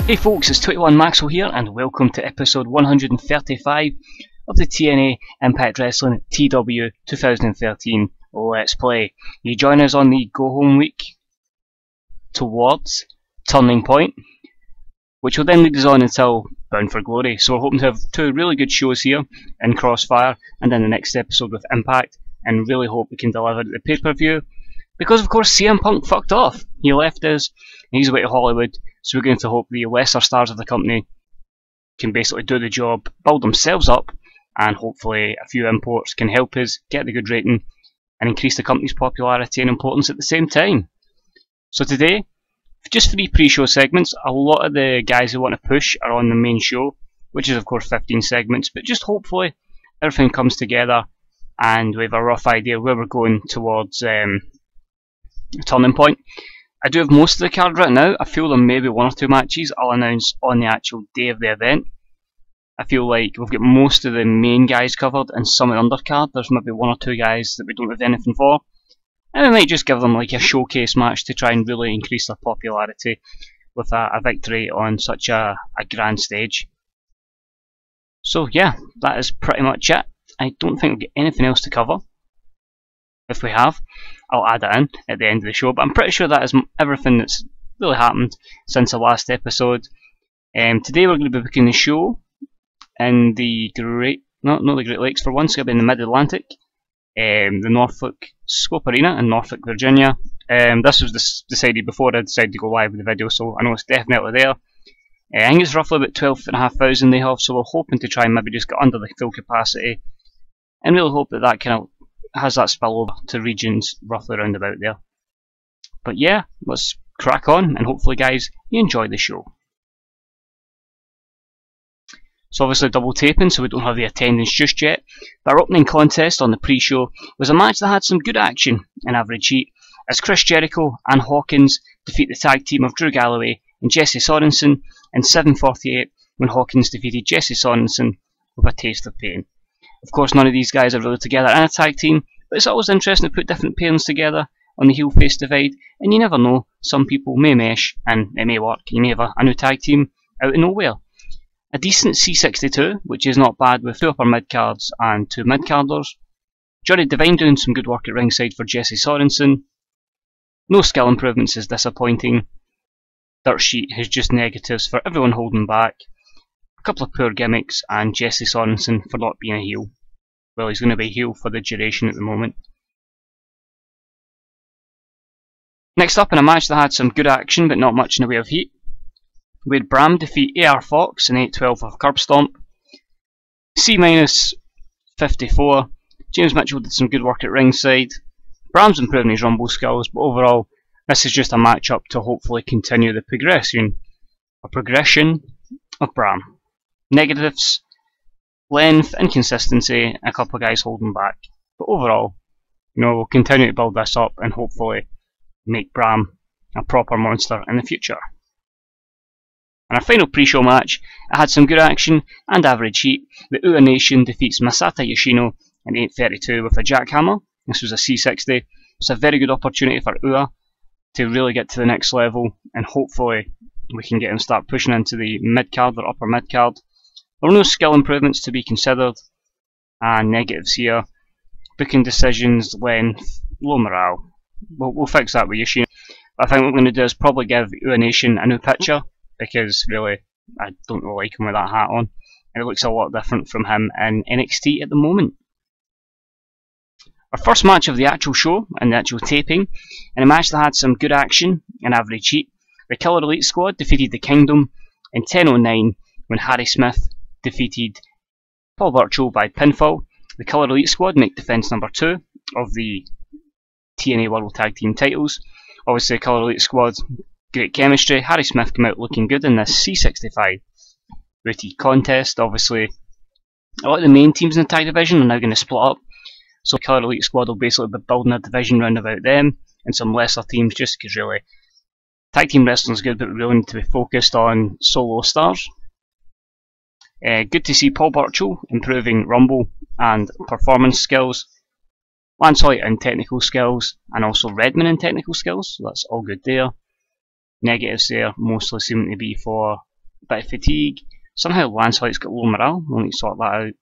Hey folks, it's 21 Maxwell here and welcome to episode 135 of the TNA Impact Wrestling TEW2013 Let's Play. You join us on the go home week towards Turning Point, which will then lead us on until Bound for Glory. So we're hoping to have two really good shows here in Crossfire and then the next episode with Impact, and really hope we can deliver at the pay-per-view. Because of course CM Punk fucked off. He left us and he's away to Hollywood, so we're going to hope the lesser stars of the company can basically do the job, build themselves up, and hopefully a few imports can help us get the good rating and increase the company's popularity and importance at the same time. So today, just 3 pre-show segments. A lot of the guys who want to push are on the main show, which is of course 15 segments, but just hopefully everything comes together and we have a rough idea where we're going towards Turning Point. I do have most of the card written out. I feel there may be 1 or 2 matches I'll announce on the actual day of the event. I feel like we've got most of the main guys covered, and some of the undercard. There's maybe 1 or 2 guys that we don't have anything for, and we might just give them like a showcase match to try and really increase their popularity with a victory on such a grand stage. So yeah, that is pretty much it. I don't think we've got anything else to cover. If we have, I'll add it in at the end of the show, but I'm pretty sure that is everything that's really happened since the last episode. Today we're going to be booking the show in the not the Great Lakes for once. It's going to be in the Mid-Atlantic, the Norfolk Scope Arena in Norfolk, Virginia. This was decided before I decided to go live with the video, so I know it's definitely there. I think it's roughly about 12,500 they have, so we're hoping to try and maybe just get under the full capacity, and really hope that that kind of has that spillover to regions roughly around about there. But yeah, let's crack on, and hopefully guys, you enjoy the show. So obviously double taping, so we don't have the attendance just yet. But our opening contest on the pre-show was a match that had some good action in average heat, as Chris Jericho and Hawkins defeat the tag team of Drew Galloway and Jesse Sorensen in 7:48, when Hawkins defeated Jesse Sorensen with a taste of pain. Of course, none of these guys are really together in a tag team, but it's always interesting to put different pairings together on the heel-face divide, and you never know, some people may mesh and it may work. You may have a new tag team out of nowhere. A decent C62, which is not bad, with 2 upper mid-cards and 2 mid-carders. Johnny Devine doing some good work at ringside for Jesse Sorensen. No skill improvements is disappointing. Dirt sheet has just negatives for everyone holding back. A couple of poor gimmicks, and Jesse Sorensen for not being a heel. Well, he's going to be a heel for the duration at the moment. Next up, in a match that had some good action but not much in the way of heat, we had Bram defeat AR Fox in 8-12 with a curb stomp. C-54, James Mitchell did some good work at ringside. Bram's improving his rumble skills, but overall this is just a match up to hopefully continue the progression of Bram. Negatives: length, inconsistency, and a couple of guys holding back. But overall, we'll continue to build this up and hopefully make Bram a proper monster in the future. In our final pre-show match, it had some good action and average heat. The Ua Nation defeats Masata Yoshino in 8:32 with a jackhammer. This was a C60. It's a very good opportunity for Ua to really get to the next level, and hopefully we can get him start pushing into the mid-card or upper mid-card. There are no skill improvements to be considered, and negatives here: booking decisions, length, low morale. We'll fix that with Yoshino. I think what we're going to do is probably give Ua Nation a new picture, because really I don't really like him with that hat on, and it looks a lot different from him in NXT at the moment. Our first match of the actual show and the actual taping, in a match that had some good action and average heat, the Killer Elite Squad defeated the Kingdom in 10:09 when Harry Smith defeated Paul Burchill by pinfall. The Killer Elite Squad make defence number 2 of the TNA World Tag Team titles. Obviously, the Killer Elite Squad, great chemistry. Harry Smith came out looking good in this C65 boutique contest. Obviously, a lot of the main teams in the tag division are now going to split up, so Killer Elite Squad will basically be building a division round about them and some lesser teams, just because really tag team wrestling is good, but we really need to be focused on solo stars. Good to see Paul Burchill improving rumble and performance skills, Lance Hoyt in technical skills, and also Redman in technical skills, so that's all good there. Negatives there mostly seem to be for bit of fatigue. Somehow Lance White's got low morale, we'll need to sort that out.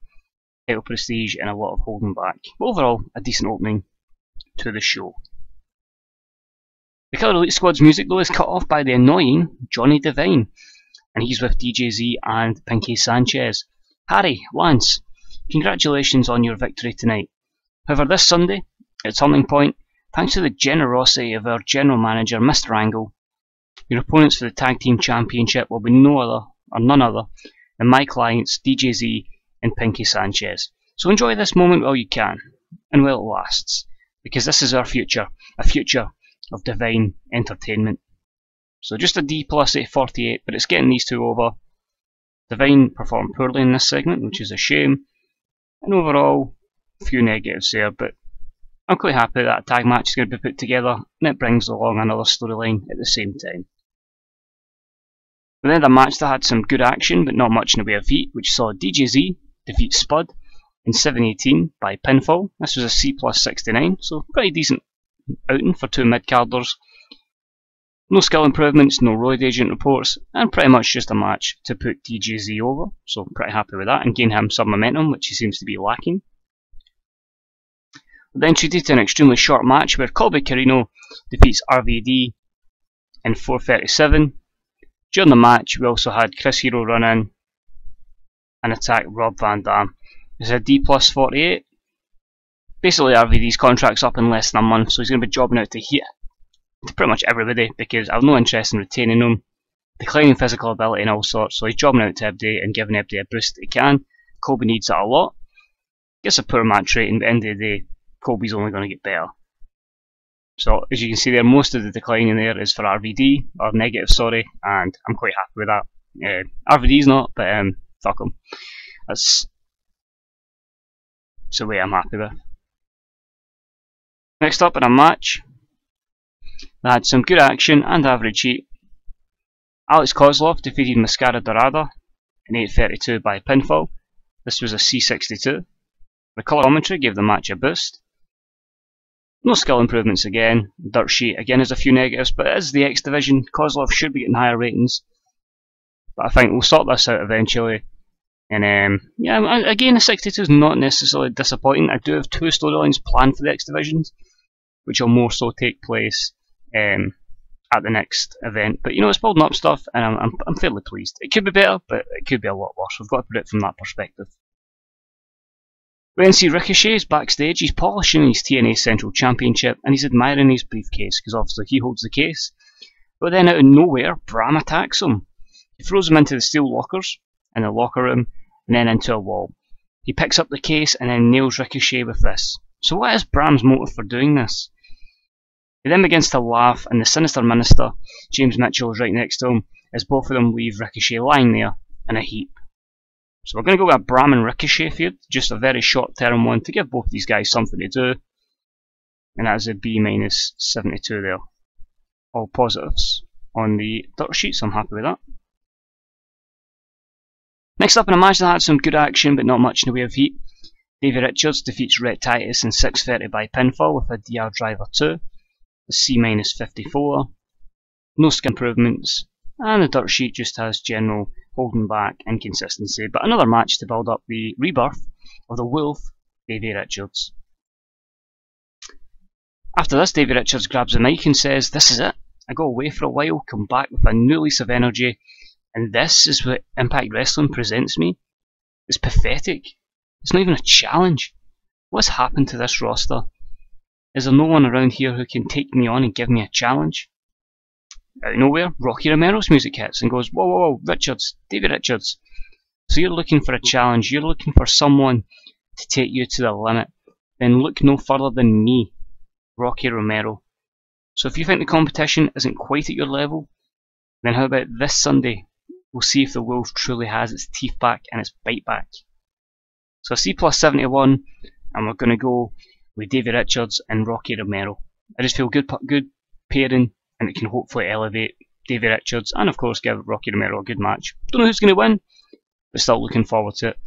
Title prestige and a lot of holding back. But overall, a decent opening to the show. The Killer Elite Squad's music though is cut off by the annoying Johnny Devine, and he's with DJZ and Pinky Sanchez. Harry, Lance, congratulations on your victory tonight. However, this Sunday, at Turning Point, thanks to the generosity of our general manager, Mr. Angle, your opponents for the Tag Team Championship will be none other than my clients, DJZ and Pinky Sanchez. So enjoy this moment while you can, and while it lasts, because this is our future, a future of divine entertainment. So just a D+ at 48, but it's getting these two over. Divine performed poorly in this segment, which is a shame, and overall, a few negatives there, but I'm quite happy that a tag match is going to be put together, and it brings along another storyline at the same time. We then had a match that had some good action, but not much in the way of heat, which saw DJZ defeat Spud in 7:18 by pinfall. This was a C+ 69, so pretty decent outing for two mid-carders. No skill improvements, no roid agent reports, and pretty much just a match to put DJZ over, so pretty happy with that and gain him some momentum, which he seems to be lacking. We then treated to an extremely short match where Colby Carino defeats RVD in 4:37. During the match, we also had Chris Hero run in and attack Rob Van Dam. It's a D+ 48. Basically, RVD's contract's up in less than a month, so he's going to be jobbing out to pretty much everybody because I've no interest in retaining him. Declining physical ability and all sorts, so he's jobbing out to everybody and giving everybody a boost that he can. Colby needs that a lot. Gets a poor match rating, but at the end of the day, Colby's only going to get better. So as you can see there, most of the decline in there is for RVD, or negative, sorry, and I'm quite happy with that. RVD's not, but fuck him. That's the way I'm happy with. Next up in a match that had some good action and average heat. Alex Kozlov defeated Mascara Dorada in 8:32 by pinfall. This was a C62. The colour commentary gave the match a boost. No skill improvements again. Dirt sheet again has a few negatives, but it is the X division. Kozlov should be getting higher ratings, but I think we'll sort this out eventually. And yeah, again, the 62 is not necessarily disappointing. I do have two storylines planned for the X divisions, which will more so take place at the next event. But you know, it's building up stuff, and I'm fairly pleased. It could be better, but it could be a lot worse. We've got to put it from that perspective. We then see Ricochet is backstage. He's polishing his TNA Central Championship, and he's admiring his briefcase because obviously he holds the case. But then out of nowhere, Bram attacks him. He throws him into the steel lockers in the locker room, and then into a wall. He picks up the case and then nails Ricochet with this. So what is Bram's motive for doing this? He then begins to laugh, and the Sinister Minister, James Mitchell, is right next to him, as both of them leave Ricochet lying there in a heap. So we're going to go with a Bram and Ricochet feud, just a very short term one to give both these guys something to do. And that is a B- 72 there. All positives on the dirt sheet, so I'm happy with that. Next up in a match that had some good action but not much in the way of heat. Davey Richards defeats Rhett Titus in 6:30 by pinfall with a DR Driver 2. The C- 54. No skill improvements. And the dirt sheet just has general holding back inconsistency. But another match to build up the rebirth of the Wolf, Davey Richards. After this, Davey Richards grabs the mic and says, "This is it. I go away for a while, come back with a new lease of energy, and this is what Impact Wrestling presents me. It's pathetic. It's not even a challenge. What's happened to this roster? Is there no one around here who can take me on and give me a challenge?" Out of nowhere, Rocky Romero's music hits and goes, "Whoa, whoa, whoa, Richards, Davey Richards. So you're looking for a challenge, you're looking for someone to take you to the limit. Then look no further than me, Rocky Romero. So if you think the competition isn't quite at your level, then how about this Sunday? We'll see if the Wolf truly has its teeth back and its bite back." So a C+ 71, and we're going to go with Davey Richards and Rocky Romero. I just feel good pairing, and it can hopefully elevate Davey Richards and of course give Rocky Romero a good match. Don't know who's going to win, but still looking forward to it.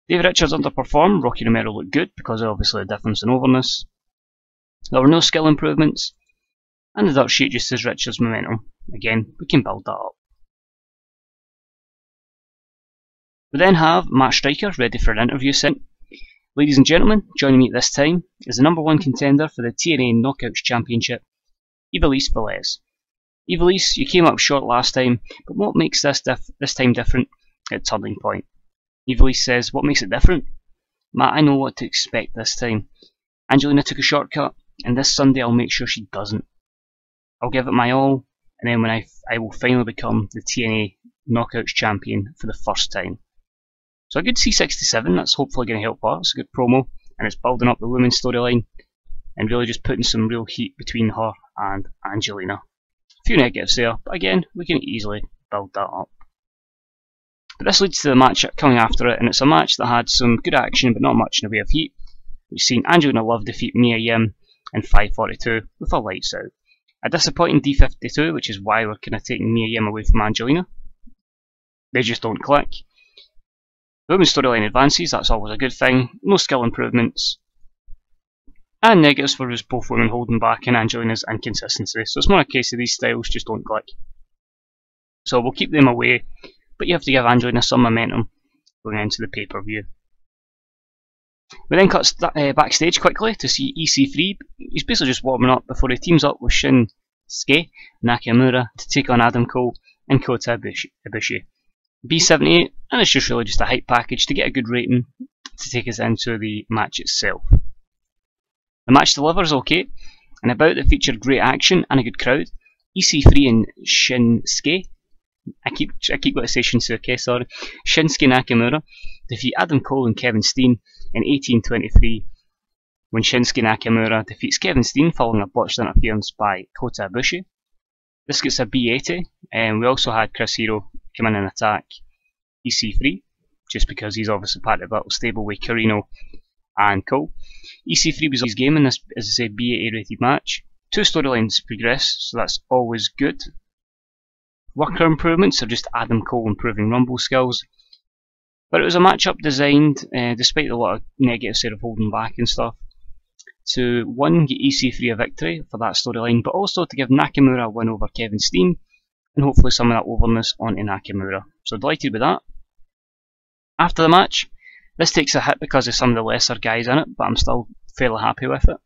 Davey Richards underperformed, Rocky Romero looked good because of obviously the difference in overness. There were no skill improvements, and the dirt sheet just has Richards' momentum. Again, we can build that up. We then have Matt Striker ready for an interview sent. Ladies and gentlemen, joining me at this time is the #1 contender for the TNA Knockouts Championship, Ivelisse Velez. Ivelisse, you came up short last time, but what makes this time different at Turning Point? Ivelisse says, what makes it different? Matt, I know what to expect this time. Angelina took a shortcut, and this Sunday I'll make sure she doesn't. I'll give it my all, and then when I will finally become the TNA Knockouts Champion for the first time. So a good C67, that's hopefully going to help her. It's a good promo, and it's building up the women's storyline, and really just putting some real heat between her and Angelina. A few negatives there, but again, we can easily build that up. But this leads to the match coming after it, and it's a match that had some good action, but not much in the way of heat. We've seen Angelina Love defeat Mia Yim in 5:42 with her lights out. A disappointing D52, which is why we're kind of taking Mia Yim away from Angelina. They just don't click. The women's storyline advances, that's always a good thing. No skill improvements. And negatives for just both women holding back and Angelina's inconsistency. So it's more a case of these styles just don't click. So we'll keep them away, but you have to give Angelina some momentum going into the pay-per-view. We then cut backstage quickly to see EC3. He's basically just warming up before he teams up with Shinsuke Nakamura to take on Adam Cole and Kota Ibushi. B78, and it's just really just a hype package to get a good rating to take us into the match itself. The match delivers okay, and about that featured great action and a good crowd. EC3 and Shinsuke, I keep going to say Shinsuke, sorry, Shinsuke Nakamura defeat Adam Cole and Kevin Steen in 18:23 when Shinsuke Nakamura defeats Kevin Steen following a botched interference by Kota Ibushi. This gets a B80, and we also had Chris Hero come in and attack EC3, just because he's obviously part of the little stable with Carino and Cole. EC3 was his game in this, as I said, B80 rated match. Two storylines progress, so that's always good. Worker improvements are just Adam Cole improving Rumble skills. But it was a matchup designed, despite a lot of negatives said of holding back and stuff, to one, get EC3 a victory for that storyline, but also to give Nakamura a win over Kevin Steen, and hopefully some of that overness onto Nakamura. So delighted with that. After the match, this takes a hit because of some of the lesser guys in it, but I'm still fairly happy with it.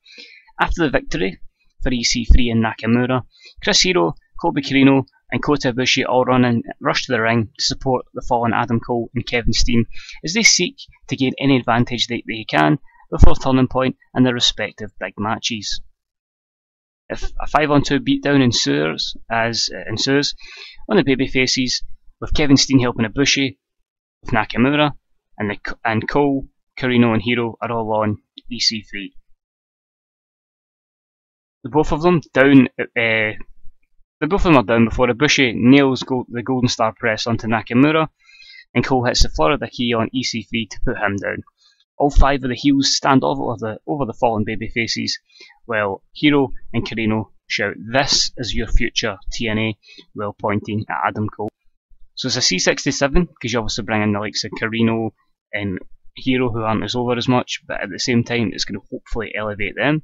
After the victory for EC3 and Nakamura, Chris Hero, Colby Carino and Kota Ibushi all rush to the ring to support the fallen Adam Cole and Kevin Steen as they seek to gain any advantage they can before Turning Point and their respective big matches. If a 5-on-2 beatdown ensues on the babyfaces, with Kevin Steen helping Ibushi with Nakamura, and Cole, Carino and Hero are all on EC3. Both of them are down before Ibushi nails the Golden Star Press onto Nakamura, and Cole hits the Florida Key on EC3 to put him down. All five of the heels stand over the fallen babyfaces, while Hero and Carino shout, "This is your future, TNA," while pointing at Adam Cole. So it's a C67, because you obviously bring in the likes of Carino and Hero, who aren't as over as much, but at the same time it's going to hopefully elevate them.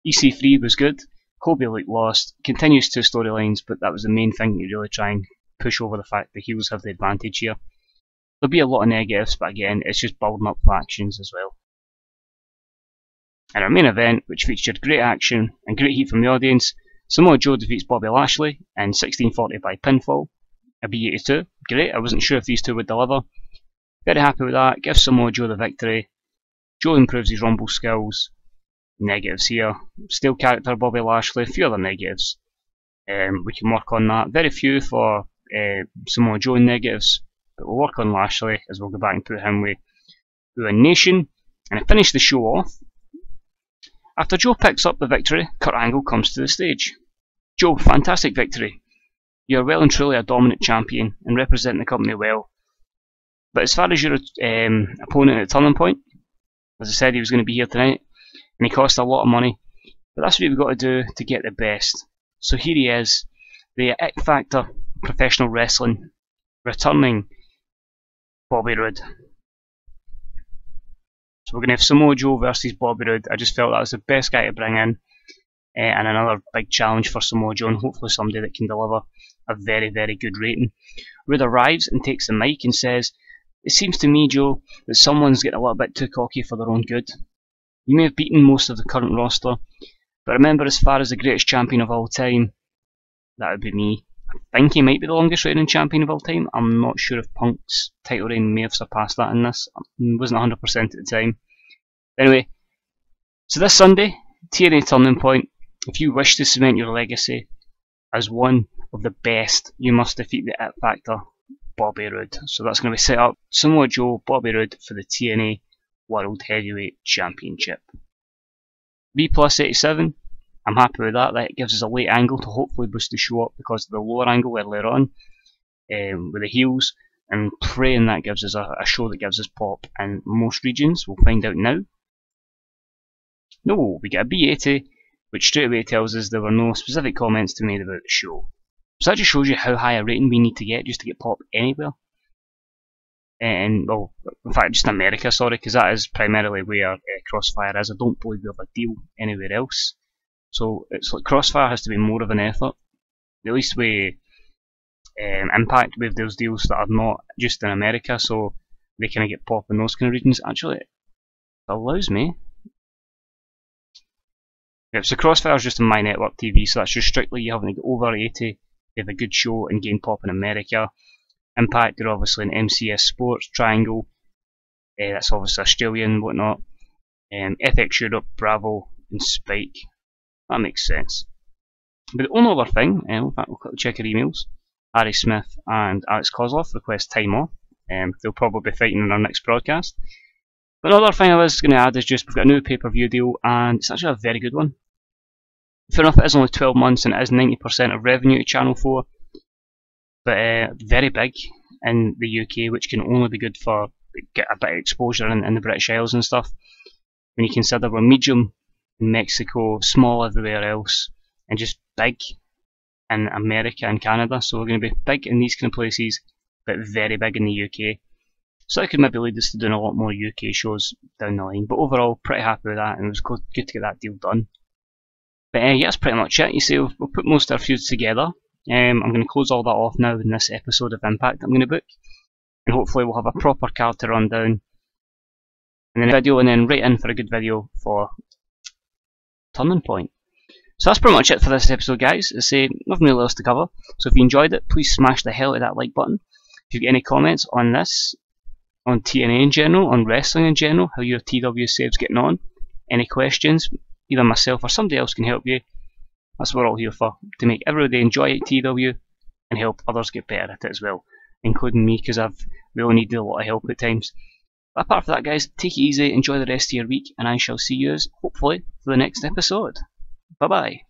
EC3 was good. Colby looked lost. Continues two storylines, but that was the main thing to really try and push over the fact the heels have the advantage here. There'll be a lot of negatives, but again, it's just building up factions as well. And our main event, which featured great action and great heat from the audience, Samoa Joe defeats Bobby Lashley in 16:40 by pinfall. A B82, great, I wasn't sure if these two would deliver. Very happy with that, gives Samoa Joe the victory. Joe improves his Rumble skills. Negatives here. Still character Bobby Lashley, a few other negatives. We can work on that. Very few for Samoa Joe negatives, but we'll work on Lashley as we'll go back and put him with a Nation. And to finish the show off, after Joe picks up the victory, Kurt Angle comes to the stage. Joe, fantastic victory. You're well and truly a dominant champion and representing the company well. But as far as your opponent at Turning Point, as I said, he was going to be here tonight, and he cost a lot of money. But that's what we've got to do to get the best. So here he is, the X Factor professional wrestling, returning Bobby Roode. So we're going to have Samoa Joe versus Bobby Roode. I just felt that was the best guy to bring in, and another big challenge for Samoa Joe, and hopefully somebody that can deliver a very, very good rating. Roode arrives and takes the mic and says, It seems to me, Joe, that someone's getting a little bit too cocky for their own good. You may have beaten most of the current roster, but remember, as far as the greatest champion of all time, that would be me. I think he might be the longest reigning champion of all time. I'm not sure if Punk's title reign may have surpassed that in this. I wasn't 100% at the time. Anyway, so this Sunday, TNA Turning Point, if you wish to cement your legacy as one of the best, you must defeat the It Factor, Bobby Roode. So that's going to be set up Samoa Joe, Bobby Roode for the TNA World Heavyweight Championship. B+87, I'm happy with that. That gives us a late angle to hopefully boost the show up because of the lower angle earlier on with the heels, and praying that gives us a show that gives us pop in most regions. We'll find out now. No, we get a B80, which straight away tells us there were no specific comments to be made about the show. So that just shows you how high a rating we need to get just to get pop anywhere. And, well, in fact, just America, sorry, because that is primarily where Crossfire is. I don't believe we have a deal anywhere else. So it's like Crossfire has to be more of an effort. At least with Impact, we have those deals that are not just in America, so they kind of get pop in those kind of regions. Actually, it allows me. Yeah, so Crossfire is just on my network TV, so that's just strictly you having to get over 80, they have a good show and gain pop in America. Impact, they're obviously in MCS Sports, Triangle, that's obviously Australian and whatnot. FX Europe, Bravo, and Spike. That makes sense. But the only other thing, in fact, we'll quickly check our emails. Harry Smith and Alex Kozlov request time off. They'll probably be fighting in our next broadcast. But another thing I was going to add is just we've got a new pay-per-view deal, and it's actually a very good one. Fair enough, it is only 12 months and it is 90% of revenue to Channel 4, but very big in the UK, which can only be good for get a bit of exposure in the British Isles and stuff. When you consider we're medium in Mexico, small everywhere else, and just big in America and Canada, so we're going to be big in these kind of places, but very big in the UK. So that could maybe lead us to doing a lot more UK shows down the line, but overall pretty happy with that, and it was good to get that deal done. But yeah, that's pretty much it. You see, we'll put most of our feuds together. I'm going to close all that off now in this episode of Impact I'm going to book, and hopefully we'll have a proper card to run down, and then a video, and then right in for a good video for Turning Point. So that's pretty much it for this episode, guys. As I say, nothing really else to cover, so if you enjoyed it, please smash the hell out of that like button. If you've got any comments on this, on TNA in general, on wrestling in general, how your TW save's getting on, any questions, either myself or somebody else can help you. That's what we're all here for, to make everybody enjoy TW and help others get better at it as well, including me, because I've really needed a lot of help at times. But apart from that, guys, take it easy, enjoy the rest of your week, and I shall see you hopefully for the next episode. Bye bye.